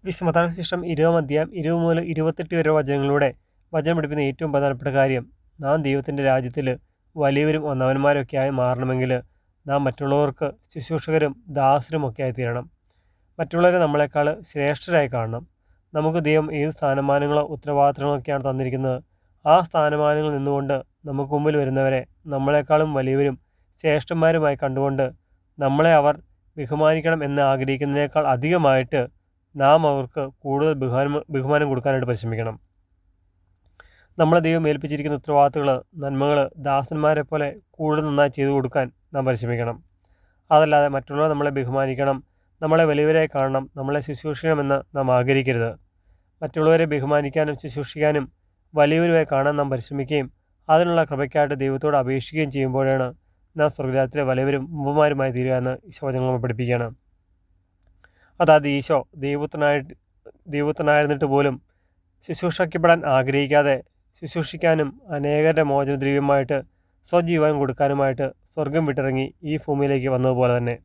വിശുദ്ധ മത്തായി സുവിശേഷം 20 അധ്യായം 20 മുതൽ 28 വരെ വചനങ്ങളിലൂടെ വചനം പഠിപ്പിക്കുന്ന ഏറ്റവും പ്രധാനപ്പെട്ട കാര്യം, നാം ദൈവത്തിൻ്റെ രാജ്യത്തിൽ വലിയവരും ഒന്നാമന്മാരൊക്കെ ആയി മാറണമെങ്കിൽ നാം മറ്റുള്ളവർക്ക് ശുശ്രൂഷകരും ദാസരുമൊക്കെ ആയി തീരണം. മറ്റുള്ളവരെ നമ്മളെക്കാൾ ശ്രേഷ്ഠരായി കാണണം. നമുക്ക് ദൈവം ഏത് സ്ഥാനമാനങ്ങളോ ഉത്തരവാദിത്തങ്ങളൊക്കെയാണ് തന്നിരിക്കുന്നത്, ആ സ്ഥാനമാനങ്ങളിൽ നിന്നുകൊണ്ട് നമുക്ക് മുമ്പിൽ വരുന്നവരെ നമ്മളെക്കാളും വലിയവരും ശ്രേഷ്ഠന്മാരുമായി കണ്ടുകൊണ്ട് നമ്മളെ അവർ ബഹുമാനിക്കണം എന്ന് ആഗ്രഹിക്കുന്നതിനേക്കാൾ അധികമായിട്ട് നാം അവർക്ക് കൂടുതൽ ബഹുമാനം കൊടുക്കാനായിട്ട് പരിശ്രമിക്കണം. നമ്മളെ ദൈവം ഏൽപ്പിച്ചിരിക്കുന്ന ഉത്തരവാദിത്തങ്ങൾ, നന്മകൾ ദാസന്മാരെ പോലെ കൂടുതൽ നന്നായി ചെയ്തു കൊടുക്കാൻ നാം പരിശ്രമിക്കണം. അതല്ലാതെ മറ്റുള്ളവർ നമ്മളെ ബഹുമാനിക്കണം, നമ്മളെ വലിയവരായി കാണണം, നമ്മളെ ശുശ്രൂഷിക്കണമെന്ന് നാം ആഗ്രഹിക്കരുത്. മറ്റുള്ളവരെ ബഹുമാനിക്കാനും ശുശ്രൂഷിക്കാനും വലിയവരുമായി കാണാൻ നാം പരിശ്രമിക്കുകയും അതിനുള്ള കൃപയ്ക്കായിട്ട് ദൈവത്തോട് അപേക്ഷിക്കുകയും ചെയ്യുമ്പോഴാണ് നാം സ്വർഗ്ഗരാജ്യത്തിലെ വലിയവരും മുമ്പന്മാരുമായി തീരുക എന്ന് ഈശോ വചനങ്ങൾ പഠിപ്പിക്കുകയാണ്. അതായത് ഈശോ ദൈവത്തിനായിരുന്നിട്ട് പോലും ശുശ്രൂഷിക്കപ്പെടാൻ ആഗ്രഹിക്കാതെ ശുശ്രൂഷിക്കാനും അനേകരുടെ മോചനദ്രവ്യമായിട്ട് സ്വജീവൻ കൊടുക്കാനുമായിട്ട് സ്വർഗം വിട്ടിറങ്ങി ഈ ഭൂമിയിലേക്ക് വന്നതുപോലെ തന്നെ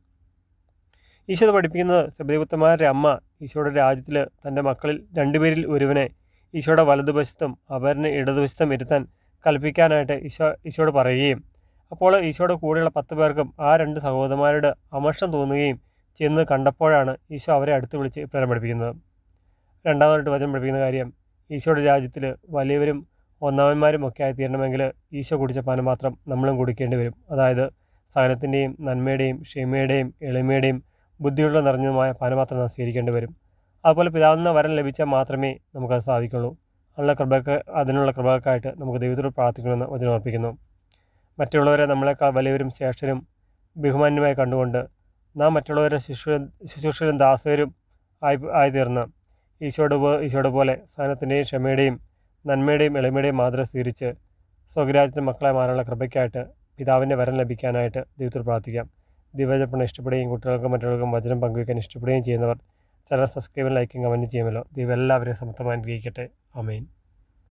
ഈശോ പഠിപ്പിക്കുന്നത്, സെബെദീപുത്രന്മാരുടെ അമ്മ ഈശോയുടെ രാജ്യത്തിൽ തൻ്റെ മക്കളിൽ 2 പേരിൽ ഒരുവനെ ഈശോയുടെ വലതുവശത്തും അവരിന് ഇടതുവശത്തും ഇരുത്താൻ കൽപ്പിക്കാനായിട്ട് ഈശോയോട് പറയുകയും, അപ്പോൾ ഈശോയുടെ കൂടെയുള്ള 10 പേർക്കും ആ 2 സഹോദരന്മാരോട് അമർഷം തോന്നുകയും ചെന്ന് കണ്ടപ്പോഴാണ് ഈശോ അവരെ അടുത്ത് വിളിച്ച് ഇപ്രകാരം പഠിപ്പിക്കുന്നത്. രണ്ടാമതായിട്ട് വചനം പഠിപ്പിക്കുന്ന കാര്യം, ഈശോയുടെ രാജ്യത്തിൽ വലിയവരും ഒന്നാമന്മാരും ഒക്കെ ആയി തീരണമെങ്കിൽ ഈശോ കുടിച്ച പാനപാത്രം നമ്മളും കുടിക്കേണ്ടി വരും. അതായത് സഹനത്തിൻ്റെയും നന്മയുടെയും ക്ഷമയുടെയും എളിമയുടെയും ബുദ്ധിയുള്ള നിറഞ്ഞതുമായ പാനപാത്രം നാം സ്വീകരിക്കേണ്ടി വരും. അതുപോലെ പിതാവിൽ നിന്ന് വരം ലഭിച്ചാൽ മാത്രമേ നമുക്കത് സാധിക്കുള്ളൂ. അതിനുള്ള കൃപകൾക്കായിട്ട് നമുക്ക് ദൈവത്തോട് പ്രാർത്ഥിക്കണമെന്ന് വചനം അർപ്പിക്കുന്നു. മറ്റുള്ളവരെ നമ്മളെക്കാൾ വലിയവരും ശ്രേഷ്ഠരും ബഹുമാന്യമായി കണ്ടുകൊണ്ട് നാം മറ്റുള്ളവരെ ശുശ്രൂഷകരും ദാസരും ആയി തീർന്ന് ഈശോയുടെ പോലെ സഹനത്തിൻ്റെയും ക്ഷമയുടെയും നന്മയുടെയും എളിമയുടെയും മാതൃക സ്വീകരിച്ച് സ്വരാജ്യത്തിൻ്റെ മക്കളായി മാറാനുള്ള കൃപയ്ക്കായിട്ട് പിതാവിൻ്റെ വരം ലഭിക്കാനായിട്ട് ദൈവത്തോട് പ്രാർത്ഥിക്കാം. ദൈവജനം ഇഷ്ടപ്പെടുകയും കുട്ടികൾക്കും മറ്റുള്ളവർക്കും വചനം പങ്കുവയ്ക്കാൻ ഇഷ്ടപ്പെടുകയും ചെയ്യുന്നവർ ചാനൽ സബ്സ്ക്രൈബും ലൈക്കും കമൻറ്റും ചെയ്യുമല്ലോ. ദൈവം എല്ലാവരെയും സമർത്ഥമായി അനുഗ്രഹിക്കട്ടെ. ആമേൻ.